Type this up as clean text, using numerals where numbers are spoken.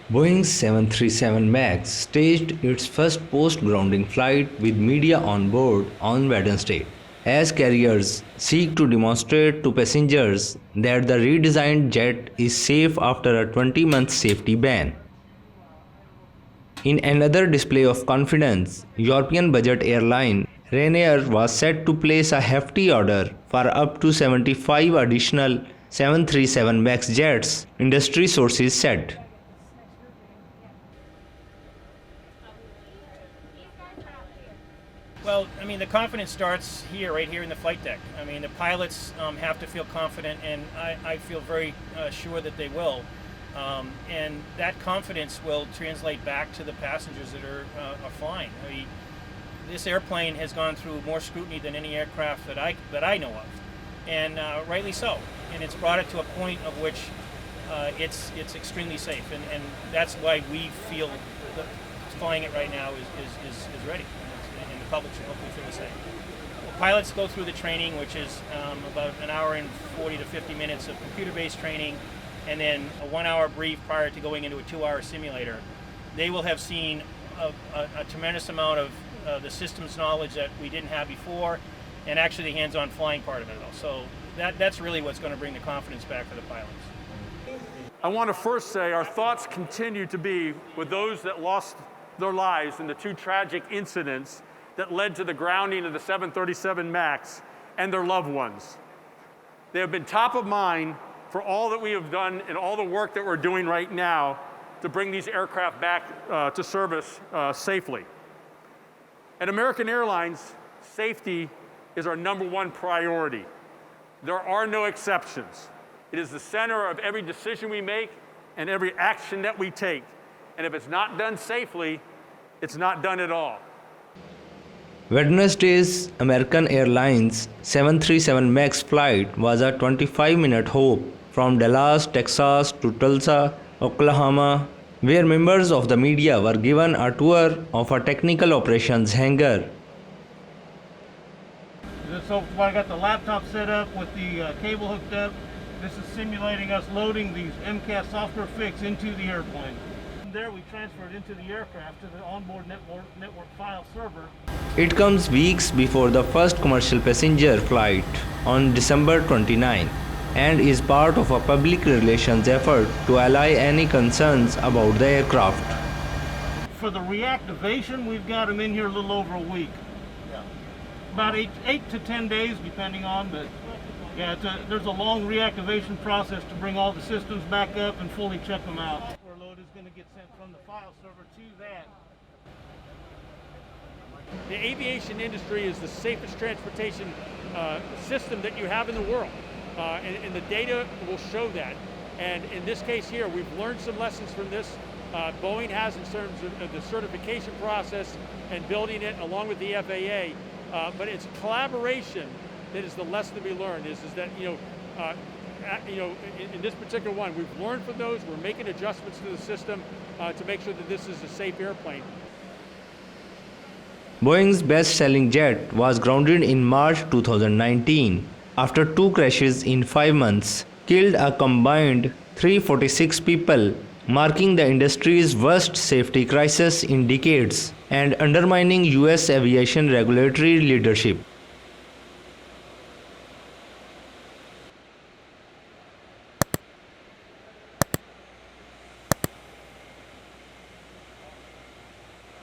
Boeing's 737 MAX staged its first post-grounding flight with media on board on Wednesday, as carriers seek to demonstrate to passengers that the redesigned jet is safe after a 20-month safety ban. In another display of confidence, European budget airline Ryanair was set to place a hefty order for up to 75 additional 737 MAX jets, industry sources said. Well, I mean, the confidence starts here, right here in the flight deck. I mean, the pilots have to feel confident, and I feel very sure that they will. And that confidence will translate back to the passengers that are flying. I mean, this airplane has gone through more scrutiny than any aircraft that I know of, and rightly so. And it's brought it to a point of which it's extremely safe, and that's why we feel that flying it right now is ready. And the public should hopefully feel the same. Well, pilots go through the training, which is about an hour and 40 to 50 minutes of computer-based training, and then a 1 hour brief prior to going into a 2 hour simulator. They will have seen a tremendous amount of the systems knowledge that we didn't have before, and actually the hands-on flying part of it all. So that's really what's going to bring the confidence back for the pilots. I want to first say our thoughts continue to be with those that lost their lives in the two tragic incidents that led to the grounding of the 737 MAX and their loved ones. They have been top of mind for all that we have done and all the work that we're doing right now to bring these aircraft back to service safely. At American Airlines, safety is our #1 priority. There are no exceptions. It is the center of every decision we make and every action that we take. And if it's not done safely, it's not done at all. Wednesday's American Airlines 737 MAX flight was a 25-minute hop from Dallas, Texas to Tulsa, Oklahoma, where members of the media were given a tour of a technical operations hangar. So I got the laptop set up with the cable hooked up. This is simulating us loading these MCAS software fix into the airplane. From there we transfer it into the aircraft to the onboard network file server. It comes weeks before the first commercial passenger flight on December 29 and is part of a public relations effort to allay any concerns about the aircraft. For the reactivation, we've got them in here a little over a week. About 8 to 10 days, depending on, but yeah, there's a long reactivation process to bring all the systems back up and fully check them out. Our load is going to get sent from the file server to that. The aviation industry is the safest transportation system that you have in the world, and the data will show that. And in this case here, we've learned some lessons from this. Boeing has in terms of the certification process and building it along with the FAA. But it's collaboration that is the lesson to be learned. Is that in this particular one, we've learned from those. We're making adjustments to the system to make sure that this is a safe airplane. Boeing's best-selling jet was grounded in March 2019 after 2 crashes in 5 months, killed a combined 346 people, marking the industry's worst safety crisis in decades and undermining US aviation regulatory leadership.